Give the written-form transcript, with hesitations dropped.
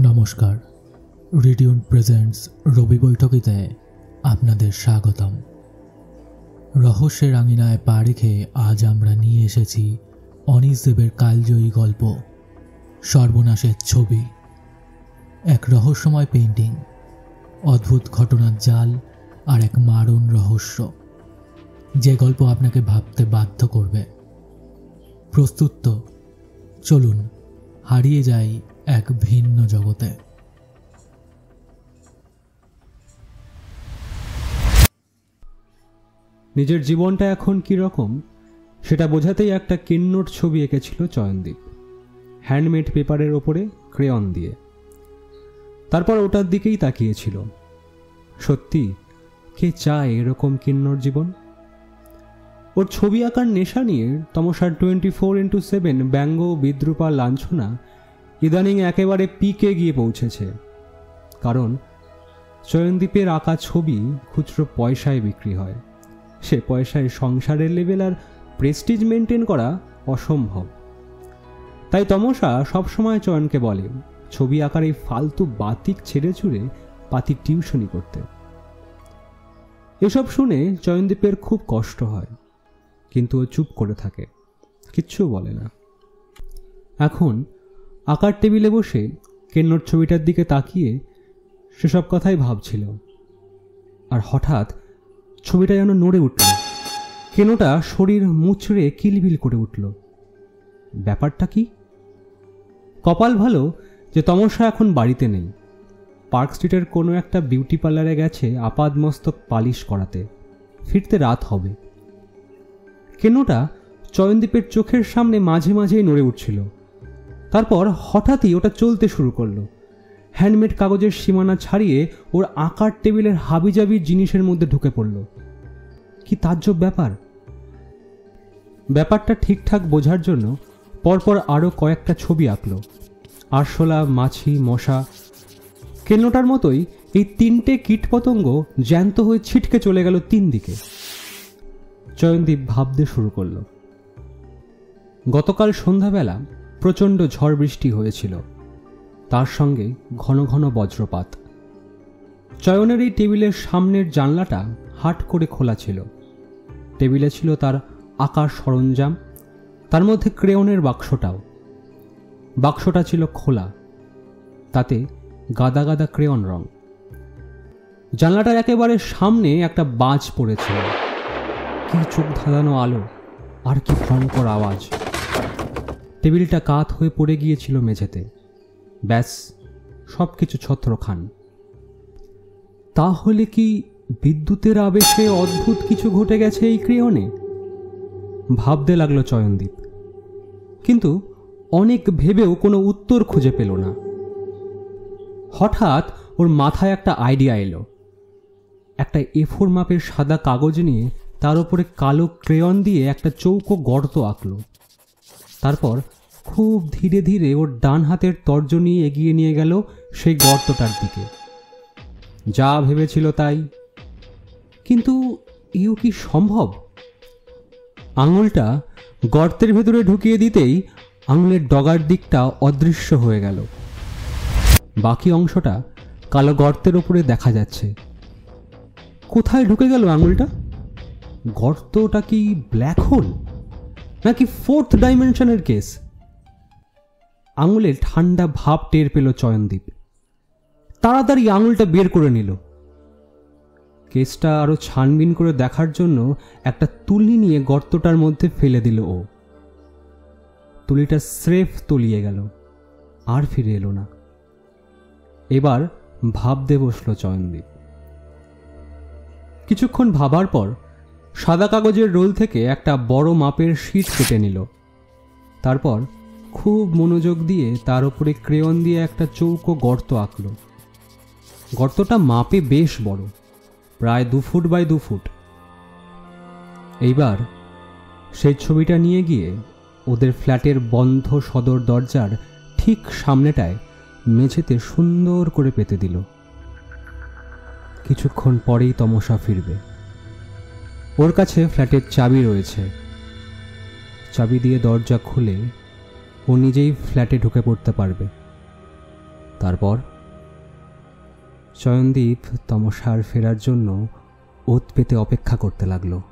নমস্কার, রিডিউন প্রেজেন্টস রবি বৈঠকিতে আপনাদের স্বাগতম। রহস্যের আঙিনায় পা রেখে আজ আমরা নিয়ে এসেছি অনিশ দেবের কালজয়ী গল্প সর্বনাশের ছবি। এক রহস্যময় পেইন্টিং, অদ্ভুত ঘটনার জাল আর এক মারণ রহস্য, যে গল্প আপনাকে ভাবতে বাধ্য করবে। প্রস্তুত তো? চলুন হারিয়ে যাই এক ভিন্ন জগতে। নিজের জীবনটা এখন কি রকম সেটা বোঝাতেই একটা কিন্নর ছবি এঁকেছিল চয়নদীপ, হ্যান্ডমেড পেপারের ওপরে ক্রেয়ন দিয়ে। তারপর ওটার দিকেই তাকিয়েছিল। সত্যি, কে চায় এরকম কিন্নর জীবন? ওর ছবি আঁকার নেশা নিয়ে তমসার 24x7 ব্যঙ্গ, বিদ্রূপ আর লাঞ্ছনা ইদানিং একেবারে পিকে গিয়ে পৌঁছেছে। কারণ চয়নদীপের আঁকা ছবি খুচরো পয়সায় বিক্রি হয়। সে পয়সায় সংসারের লেভেল আর প্রেস্টিজ মেনটেন করা অসম্ভব। তাই তমসা সবসময় চয়নকে বলে ছবি আঁকার এই ফালতু বাতিক ছেড়ে ছুড়ে পাতিক টিউশনি করতে। এসব শুনে চয়নদীপের খুব কষ্ট হয়, কিন্তু ও চুপ করে থাকে, কিচ্ছু বলে না। এখন আঁকার টেবিলে বসে কেন্নর ছবিটার দিকে তাকিয়ে সেসব কথাই ভাবছিল। আর হঠাৎ ছবিটা যেন নড়ে উঠল। কেনোটা শরীর মুচড়ে কিলবিল করে উঠল। ব্যাপারটা কি? কপাল ভালো যে তমসা এখন বাড়িতে নেই। পার্ক স্ট্রিটের কোনো একটা বিউটি পার্লারে গেছে আপাদমস্তক পালিশ করাতে। ফিরতে রাত হবে। কেনোটা চয়নদীপের চোখের সামনে মাঝে মাঝেই নড়ে উঠছিল। তারপর হঠাৎই ওটা চলতে শুরু করলো। হ্যান্ডমেড কাগজের সীমানা ছাড়িয়ে ওর আঁকার টেবিলের হাবিজাবি জিনিসের মধ্যে ঢুকে পড়ল। কি তাজ্জব ব্যাপার! ব্যাপারটা ঠিকঠাক বোঝার জন্য পরপর আরও কয়েকটা ছবি আঁকলো। আরশোলা, মাছি, মশা। কেন্নটার মতোই এই তিনটে কীটপতঙ্গ জ্যান্ত হয়ে ছিটকে চলে গেল তিন দিকে। চয়নদীপ ভাবতে শুরু করল। গতকাল সন্ধ্যাবেলা প্রচণ্ড ঝড় বৃষ্টি হয়েছিল, তার সঙ্গে ঘন ঘন বজ্রপাত। চয়নের এই টেবিলের সামনের জানলাটা হাট করে খোলা ছিল। টেবিলে ছিল তার আঁকার সরঞ্জাম, তার মধ্যে ক্রেয়নের বাক্সটাও। বাক্সটা ছিল খোলা, তাতে গাদা গাদা ক্রেয়ন রং। জানলাটার একেবারে সামনে একটা বাজ পড়েছিল। কি চোখ ধাঁধানো আলো, আর কি ভয়ঙ্কর আওয়াজ! টেবিলটা কাত হয়ে পড়ে গিয়েছিল মেঝেতে। ব্যাস, সব কিছু ছত্রখান। তাহলে কি বিদ্যুতের আবেশে অদ্ভুত কিছু ঘটে গেছে এই ক্রেয়নে? ভাবতে লাগলো চয়নদীপ, কিন্তু অনেক ভেবেও কোনো উত্তর খুঁজে পেল না। হঠাৎ ওর মাথায় একটা আইডিয়া এলো। একটা A4 মাপের সাদা কাগজ নিয়ে তার উপরে কালো ক্রেয়ন দিয়ে একটা চৌকো গর্ত আঁকলো। তারপর খুব ধীরে ধীরে ওর ডান হাতের তর্জনী এগিয়ে নিয়ে গেল সেই গর্তটার দিকে। যা ভেবেছিল তাই। কিন্তু এও কি সম্ভব? আঙুলটা গর্তের ভেতরে ঢুকিয়ে দিতেই আঙুলের ডগার দিকটা অদৃশ্য হয়ে গেল। বাকি অংশটা কালো গর্তের ওপরে দেখা যাচ্ছে। কোথায় ঢুকে গেল আঙুলটা? গর্তটা কি ব্ল্যাক হোল, নাকি ফোর্থ ডাইমেনশনের কেস? আঙুলে ঠান্ডা ভাব টের পেল চয়নদীপ। তাড়াতাড়ি আঙুলটা বের করে নিল। কেসটা আরো ছানবিন করে দেখার জন্য একটা তুলি নিয়ে গর্তটার মধ্যে ফেলে দিল ও। তুলিটা স্রেফ তলিয়ে গেল, আর ফিরে এলো না। এবার ভাবতে বসল চয়নদীপ। কিছুক্ষণ ভাবার পর সাদা কাগজের রোল থেকে একটা বড় মাপের শীট কেটে নিল। তারপর খুব মনোযোগ দিয়ে তার উপরে ক্রেয়ন দিয়ে একটা চৌকো গর্ত আঁকল। গর্তটা মাপে বেশ বড়, প্রায় 2 ফুট বাই 2 ফুট। এইবার সেই ছবিটা নিয়ে গিয়ে ওদের ফ্ল্যাটের বন্ধ সদর দরজার ঠিক সামনেটায় মেঝেতে সুন্দর করে পেতে দিল। কিছুক্ষণ পরেই তমসা ফিরবে। ওর কাছে ফ্ল্যাটের চাবি রয়েছে। চাবি দিয়ে দরজা খুলে ও নিজেই ফ্ল্যাটে ঢুকে পড়তে পারবে। তারপর চয়নদীপ তমসার ফেরার জন্য ওত পেতে অপেক্ষা করতে লাগলো।